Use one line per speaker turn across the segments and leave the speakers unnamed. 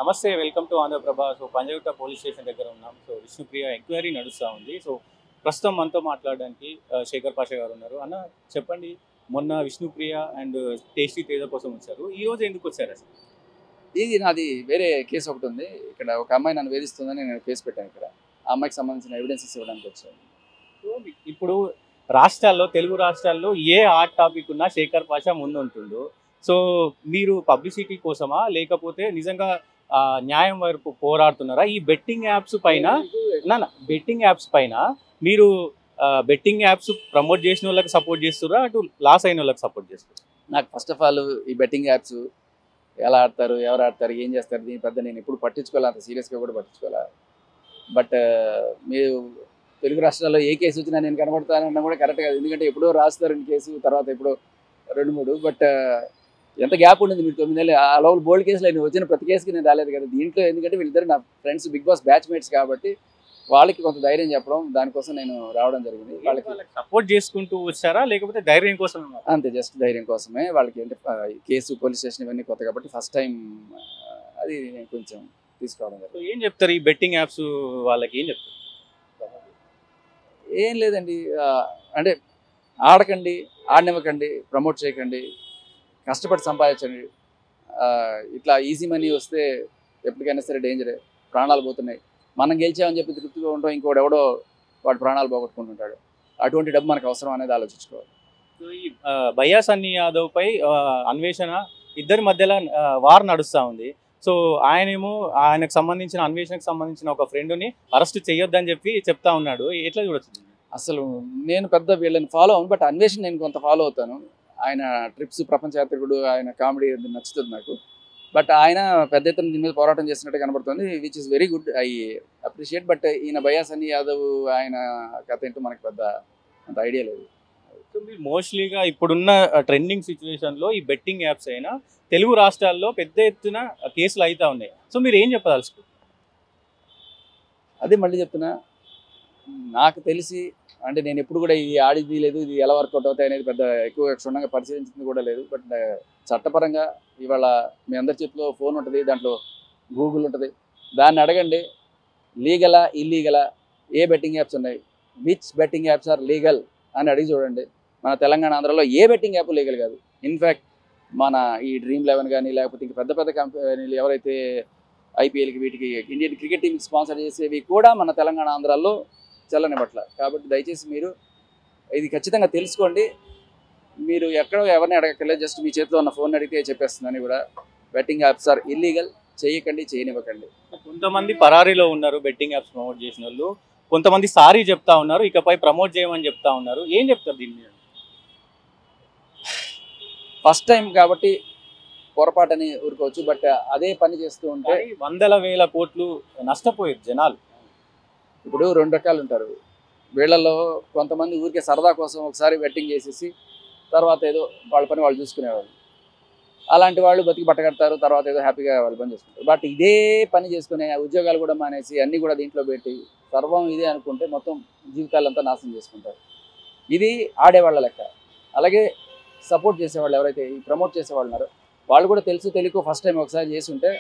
నమస్తే, welcome to Andhra Prabha. So Panjagutta police station దగ్గర ఉన్నాం. సో విష్ణుప్రియ ఎంక్వైరీ నడుస్తూ ఉంది. సో ప్రస్తుతం మనతో మాట్లాడడానికి శేఖర్ పాషా గారు ఉన్నారు. అన్న చెప్పండి, మొన్న విష్ణుప్రియ అండ్ టేస్టీ తేజ కోసం వచ్చారు, ఈ రోజు ఎందుకు వచ్చారు అసలు?
ఇది నాది వేరే కేసు ఒకటి ఉంది. ఇక్కడ ఒక అమ్మాయి నన్ను వేధిస్తుందని నేను కేసు పెట్టాను. ఇక్కడ ఆ అమ్మాయికి సంబంధించిన ఎవిడెన్సెస్ ఇవ్వడానికి వచ్చాను.
సో ఇప్పుడు రాష్ట్రాల్లో, తెలుగు రాష్ట్రాల్లో ఏ హాట్ టాపిక్ ఉన్నా శేఖర్ పాషా ముందు ఉంటుండు. సో మీరు పబ్లిసిటీ కోసమా, లేకపోతే నిజంగా న్యాయం వైపు పోరాడుతున్నారా? ఈ బెట్టింగ్ యాప్స్ పైన బెట్టింగ్ యాప్స్ పైన మీరు బెట్టింగ్ యాప్స్ ప్రమోట్ చేసిన వాళ్ళకి సపోర్ట్ చేస్తారా, అటు లాస్ అయిన వాళ్ళకి సపోర్ట్ చేస్తారా?
నాకు ఫస్ట్ ఆఫ్ ఆల్ ఈ బెట్టింగ్ యాప్స్ ఎలా ఆడతారు, ఎవరు ఆడతారు, ఏం చేస్తారు, దీని పెద్ద నేను ఎప్పుడు పట్టించుకోవాలి, అంత సీరియస్గా కూడా పట్టించుకోవాలి. బట్ మీరు తెలుగు రాష్ట్రాల్లో ఏ కేసు వచ్చినా నేను కనబడతానన్నా కూడా కరెక్ట్ కాదు. ఎందుకంటే ఎప్పుడో రాస్తారు కేసు, తర్వాత ఎప్పుడో 2-3. బట్ ఎంత గ్యాప్ ఉండదు మీరు 9 నెలలు. ఆ లోపల బోల్డ్ కేసులు నేను వచ్చిన ప్రతి కేసుకి నేను రాలేదు కదా. దీంట్లో ఎందుకంటే వీళ్ళిద్దరు నా ఫ్రెండ్స్, బిగ్ బాస్ బ్యాచ్మేట్స్ కాబట్టి వాళ్ళకి కొంత ధైర్యం చెప్పడం, దానికోసం నేను రావడం జరిగింది. వాళ్ళకి
సపోర్ట్ చేసుకుంటూ వచ్చారా, లేకపోతే ధైర్యం కోసం?
అంతే, జస్ట్ ధైర్యం కోసమే. వాళ్ళకి అంటే కేసు, పోలీస్ స్టేషన్ ఇవన్నీ కొత్త కాబట్టి ఫస్ట్ టైం అది నేను కొంచెం తీసుకురావడం జరిగింది.
ఏం చెప్తారు ఈ బెట్టింగ్ యాప్స్ వాళ్ళకి, ఏం చెప్తారు?
ఏం లేదండి, అంటే ఆడకండి, ఆడనివ్వకండి, ప్రమోట్ చేయకండి, కష్టపడి సంపాదించండి. ఇట్లా ఈజీ మనీ వస్తే ఎప్పటికైనా సరే డేంజరే, ప్రాణాలు పోతున్నాయి. మనం గెలిచామని చెప్పి తృప్తిగా ఉంటాం, ఇంకోటి ఎవడో వాడు ప్రాణాలు పోగొట్టుకుంటుంటాడు. అటువంటి డబ్బు మనకు అవసరం అనేది ఆలోచించుకోవాలి.
సో ఈ భయ్యా సన్నీ యాదవ్ పై అన్వేషణ, ఇద్దరి మధ్యలో వార్ నడుస్తూ ఉంది. సో ఆయనేమో ఆయనకు సంబంధించిన, అన్వేషణకు సంబంధించిన ఒక ఫ్రెండ్ని అరెస్ట్ చేయొద్దని చెప్పి చెప్తా ఉన్నాడు. ఎట్లా చూడొచ్చు? అసలు
నేను పెద్ద వీళ్ళని ఫాలో అవును, బట్ అన్వేషణ నేను కొంత ఫాలో అవుతాను. ఆయన ట్రిప్స్, ప్రపంచ యాత్రికుడు, ఆయన కామెడీ నచ్చుతుంది నాకు. బట్ ఆయన పెద్ద ఎత్తున దీని మీద పోరాటం చేసినట్టు కనబడుతుంది, which is very good, I appreciate. But ఈయన భయ్యా సన్నీ యాదవ్ ఆయన కథ ఏంటో మనకి పెద్ద అంత ఐడియా లేదు.
సో మీరు మోస్ట్లీగా ఇప్పుడున్న ట్రెండింగ్ సిచ్యువేషన్లో ఈ బెట్టింగ్ యాప్స్ అయినా తెలుగు రాష్ట్రాల్లో పెద్ద ఎత్తున కేసులు అవుతా ఉన్నాయి. సో మీరు ఏం చెప్పదలుచుకో?
అదే మళ్ళీ చెప్తున్నా, నాకు తెలిసి అంటే నేను ఎప్పుడు కూడా ఇది ఆడిది లేదు, ఇది ఎలా వర్కౌట్ అవుతాయి అనేది పెద్ద ఎక్కువ క్షుణ్ణంగా పరిశీలించింది కూడా లేదు. బట్ చట్టపరంగా ఇవాళ మీ అందరి చేతిలో ఫోన్ ఉంటుంది, దాంట్లో గూగుల్ ఉంటుంది. దాన్ని అడగండి, లీగలా ఇల్లీగలా, ఏ బెట్టింగ్ యాప్స్ ఉన్నాయి, which betting apps are legal అని అడిగి చూడండి. మన తెలంగాణ, ఆంధ్రాలో ఏ బెట్టింగ్ యాప్ లీగల్ కాదు. ఇన్ఫ్యాక్ట్ మన ఈ Dream11 కానీ, లేకపోతే ఇంకా పెద్ద పెద్ద కంపెనీలు ఎవరైతే ఐపీఎల్కి, వీటికి, ఇండియన్ క్రికెట్ టీమ్కి స్పాన్సర్ చేసేవి కూడా మన తెలంగాణ, ఆంధ్రాలో చల్లని పట్ల. కాబట్టి దయచేసి మీరు ఇది ఖచ్చితంగా తెలుసుకోండి. మీరు ఎక్కడో ఎవరిని అడగక్కర్లేదు, జస్ట్ మీ చేతిలో ఉన్న ఫోన్ అడిగితే చెప్పేస్తుందని కూడా. బెట్టింగ్ యాప్స్ ఆర్ ఇల్లీగల్, చేయకండి, చేయనివ్వకండి.
కొంతమంది పరారీలో ఉన్నారు బెట్టింగ్ యాప్స్ ప్రమోట్ చేసిన వాళ్ళు, కొంతమంది సారీ చెప్తా ఉన్నారు, ఇకపై ప్రమోట్ చేయమని చెప్తా ఉన్నారు. ఏం చెప్తారు దీని మీద?
ఫస్ట్ టైం కాబట్టి పొరపాటని ఊరుకోవచ్చు, బట్ అదే పని చేస్తూ ఉంటే
వందల వేల కోట్లు నష్టపోయారు జనాలు.
ఇప్పుడు 2 రకాలు ఉంటారు వీళ్ళల్లో. కొంతమంది ఊరికే సరదా కోసం ఒకసారి బెట్టింగ్ చేసేసి తర్వాత ఏదో వాళ్ళ పని వాళ్ళు చూసుకునేవాళ్ళు. అలాంటి వాళ్ళు బతికి పట్టగడతారు, తర్వాత ఏదో హ్యాపీగా వాళ్ళు పని చేసుకుంటారు. బట్ ఇదే పని చేసుకునే ఉద్యోగాలు కూడా మానేసి అన్నీ కూడా దీంట్లో పెట్టి సర్వం ఇదే అనుకుంటే మొత్తం జీవితాలంతా నాశనం చేసుకుంటారు. ఇది ఆడేవాళ్ళ లెక్క. అలాగే సపోర్ట్ చేసేవాళ్ళు, ఎవరైతే ఈ ప్రమోట్ చేసేవాళ్ళు ఉన్నారో, వాళ్ళు కూడా తెలుసు తెలియక ఫస్ట్ టైం ఒకసారి చేసి ఉంటే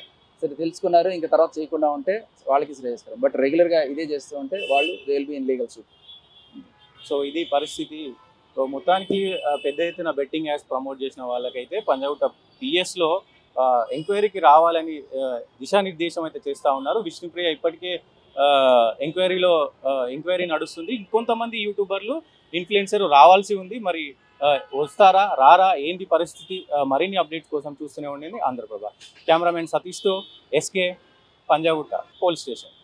సరే తెలుసుకున్నారు, ఇంకా తర్వాత చేయకుండా ఉంటే వాళ్ళకి శ్రేయస్కరం. బట్ రెగ్యులర్గా ఇదే చేస్తూ ఉంటే వాళ్ళు they will be in legal suit.
So ఇది పరిస్థితి. సో మొత్తానికి పెద్ద ఎత్తున బెట్టింగ్ యాప్స్ ప్రమోట్ చేసిన వాళ్ళకైతే పంజగుట్ట పిఎస్లో ఎంక్వైరీకి రావాలని దిశానిర్దేశం అయితే చేస్తూ ఉన్నారు. విష్ణుప్రియ ఇప్పటికే ఎంక్వైరీ నడుస్తుంది. ఇంకొంతమంది యూట్యూబర్లు, ఇన్ఫ్లుయెన్సర్ రావాల్సి ఉంది. మరి వస్తారా, రారా, ఏంటి పరిస్థితి? మరిన్ని అప్డేట్స్ కోసం చూస్తూనే ఉండండి ఆంధ్రప్రభ. కెమెరామెన్ సతీష్తో ఎస్కే, పంజగుట్ట పోలీస్ స్టేషన్.